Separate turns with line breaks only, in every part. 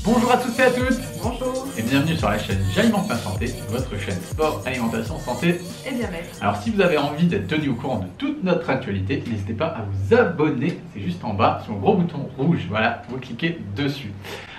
Bonjour à tous et à toutes.
Bonjour.
Et bienvenue sur la chaîne J'alimente ma santé, votre chaîne sport, alimentation, santé
et bien-être.
Alors si vous avez envie d'être tenu au courant de toute notre actualité, n'hésitez pas à vous abonner, c'est juste en bas sur le gros bouton rouge, voilà, vous cliquez dessus.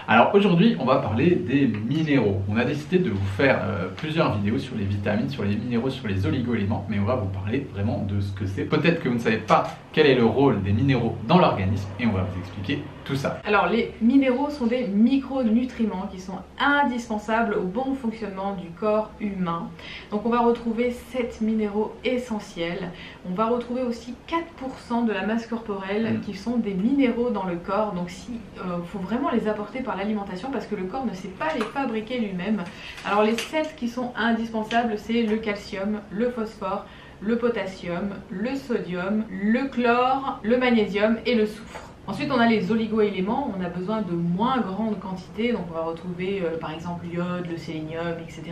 Alors aujourd'hui on va parler des minéraux. On a décidé de vous faire plusieurs vidéos sur les vitamines, sur les minéraux, sur les oligo-éléments, mais on va vous parler vraiment de ce que c'est. Peut-être que vous ne savez pas quel est le rôle des minéraux dans l'organisme et on va vous expliquer tout ça.
Alors les minéraux sont des micronutriments qui sont indispensables au bon fonctionnement du corps humain. Donc on va retrouver 7 minéraux essentiels. On va retrouver aussi 4% de la masse corporelle qui sont des minéraux dans le corps. Donc faut vraiment les apporter par l'alimentation parce que le corps ne sait pas les fabriquer lui-même. Alors les 7 qui sont indispensables, c'est le calcium, le phosphore, le potassium, le sodium, le chlore, le magnésium et le soufre. Ensuite, on a les oligo-éléments, on a besoin de moins grandes quantités, donc on va retrouver par exemple l'iode, le sélénium, etc.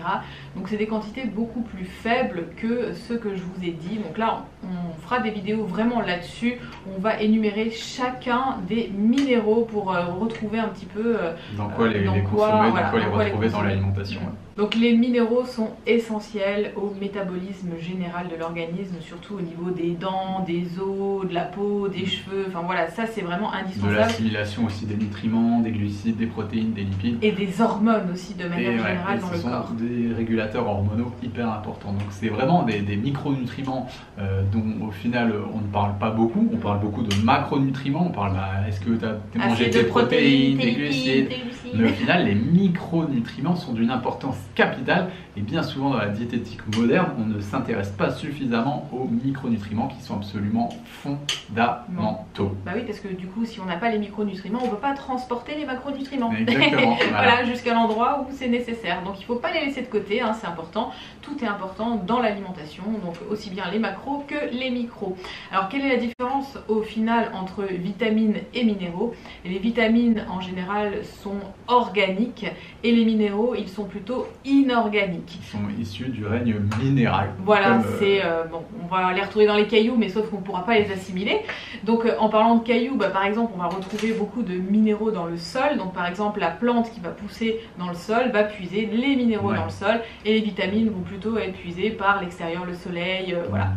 Donc c'est des quantités beaucoup plus faibles que ceux que je vous ai dit. Donc là, on fera des vidéos vraiment là-dessus, on va énumérer chacun des minéraux pour retrouver un petit peu
dans quoi les consommer, dans quoi les retrouver dans l'alimentation.
Donc les minéraux sont essentiels au métabolisme général de l'organisme, surtout au niveau des dents, des os, de la peau, des cheveux, enfin voilà, ça c'est vraiment indispensable.
De l'assimilation aussi des nutriments, des glucides, des protéines, des lipides.
Et des hormones aussi de manière générale dans le corps.
Ce sont des régulateurs hormonaux hyper importants. Donc c'est vraiment des micronutriments dont au final on ne parle pas beaucoup. On parle beaucoup de macronutriments, on parle est-ce que tu as mangé des protéines, des glucides. Mais au final les micronutriments sont d'une importance capitale et bien souvent dans la diététique moderne on ne s'intéresse pas suffisamment aux micronutriments qui sont absolument fondamentaux.
Bah oui, parce que du coup si on n'a pas les micronutriments on ne peut pas transporter les macronutriments.
Exactement.
Voilà, jusqu'à l'endroit où c'est nécessaire. Donc il ne faut pas les laisser de côté, hein, c'est important. Tout est important dans l'alimentation, donc aussi bien les macros que les micros. Alors quelle est la différence au final entre vitamines et minéraux? Les vitamines en général sont organiques et les minéraux ils sont plutôt inorganiques.
Ils sont issus du règne minéral.
Voilà, c'est bon, on va les retrouver dans les cailloux, mais sauf qu'on ne pourra pas les assimiler. Donc en parlant de cailloux, par exemple, on va retrouver beaucoup de minéraux dans le sol. Donc par exemple, la plante qui va pousser dans le sol va puiser les minéraux dans le sol, et les vitamines vont plutôt être puisées par l'extérieur, le soleil, voilà.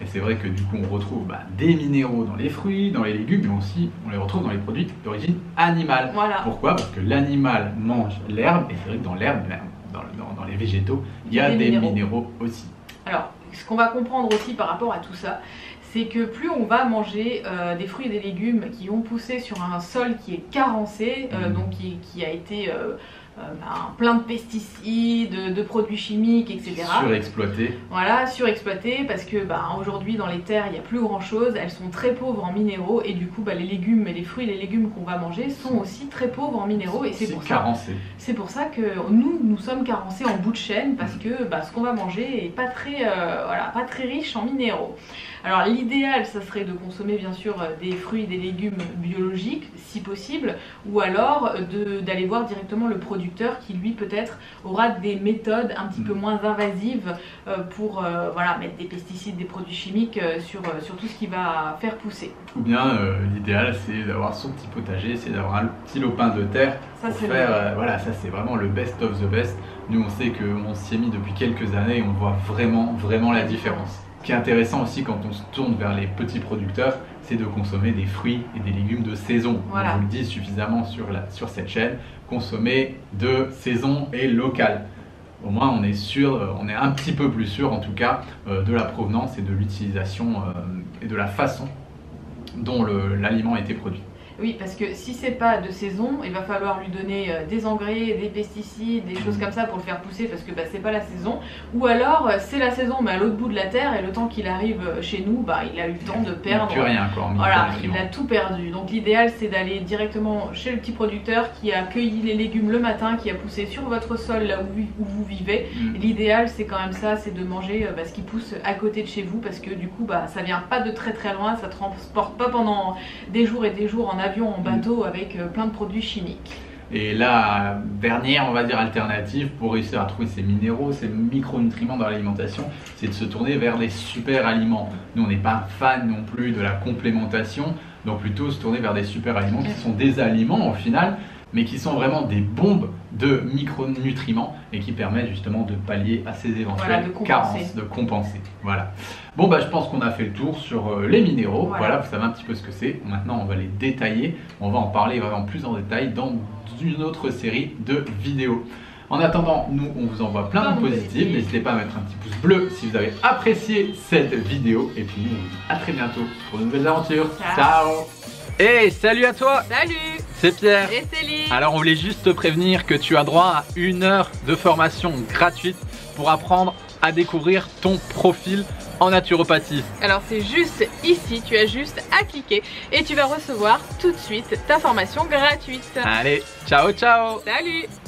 Et c'est vrai que du coup on retrouve des minéraux dans les fruits, dans les légumes, mais aussi on les retrouve dans les produits d'origine animale.
Voilà.
Pourquoi? Parce que l'animal mange l'herbe, et c'est vrai que dans l'herbe, dans les végétaux, il y a des minéraux aussi.
Alors, ce qu'on va comprendre aussi par rapport à tout ça, c'est que plus on va manger des fruits et des légumes qui ont poussé sur un sol qui est carencé, donc qui a été plein de pesticides, de produits chimiques, etc.
Surexploité.
Voilà, surexploité parce que aujourd'hui dans les terres il n'y a plus grand chose, elles sont très pauvres en minéraux et du coup les légumes et les fruits et les légumes qu'on va manger sont aussi très pauvres en minéraux et c'est pour ça que nous sommes carencés en bout de chaîne parce que ce qu'on va manger est pas très riche en minéraux. Alors l'idéal ça serait de consommer bien sûr des fruits et des légumes biologiques si possible, ou alors d'aller voir directement le producteur qui lui peut-être aura des méthodes un petit peu moins invasives pour mettre des pesticides, des produits chimiques sur tout ce qui va faire pousser.
Ou bien l'idéal c'est d'avoir son petit potager, c'est d'avoir un petit lopin de terre ça, pour faire, ça c'est vraiment le best of the best. Nous on sait qu'on s'y est mis depuis quelques années et on voit vraiment la différence. Ce qui est intéressant aussi quand on se tourne vers les petits producteurs, c'est de consommer des fruits et des légumes de saison.
Voilà.
On vous le dit suffisamment sur cette chaîne, consommer de saison et local. Au moins on est sûr, on est un petit peu plus sûr en tout cas de la provenance et de l'utilisation et de la façon dont l'aliment a été produit.
Oui, parce que si c'est pas de saison, il va falloir lui donner des engrais, des pesticides, des choses comme ça pour le faire pousser parce que c'est pas la saison. Ou alors c'est la saison mais à l'autre bout de la terre et le temps qu'il arrive chez nous, il a eu le temps de perdre.
Il n'a plus rien encore.
Voilà, il a tout perdu. Donc l'idéal c'est d'aller directement chez le petit producteur qui a cueilli les légumes le matin, qui a poussé sur votre sol là où vous vivez. L'idéal c'est quand même ça, c'est de manger ce qui pousse à côté de chez vous parce que du coup ça vient pas de très loin, ça transporte pas pendant des jours et des jours en avion, en bateau avec plein de produits chimiques.
Et la dernière, on va dire, alternative pour réussir à trouver ces minéraux, ces micronutriments dans l'alimentation, c'est de se tourner vers les super aliments. Nous, on n'est pas fan non plus de la complémentation, donc plutôt se tourner vers des super aliments qui sont des aliments au final, mais qui sont vraiment des bombes de micronutriments et qui permettent justement de pallier à ces éventuelles carences, de compenser. Voilà. Bon bah je pense qu'on a fait le tour sur les minéraux. Voilà, vous savez un petit peu ce que c'est. Maintenant on va les détailler. On va en parler vraiment plus en détail dans une autre série de vidéos. En attendant, nous on vous envoie plein de positifs. N'hésitez pas à mettre un petit pouce bleu si vous avez apprécié cette vidéo. Et puis nous on vous dit à très bientôt pour de nouvelles aventures. Ciao. Hey, salut à toi.
Salut.
C'est Pierre.
Et Céline.
Alors on voulait juste te prévenir que tu as droit à 1 heure de formation gratuite pour apprendre à découvrir ton profil en naturopathie.
Alors c'est juste ici, tu as juste à cliquer et tu vas recevoir tout de suite ta formation gratuite.
Allez, ciao ciao.
Salut.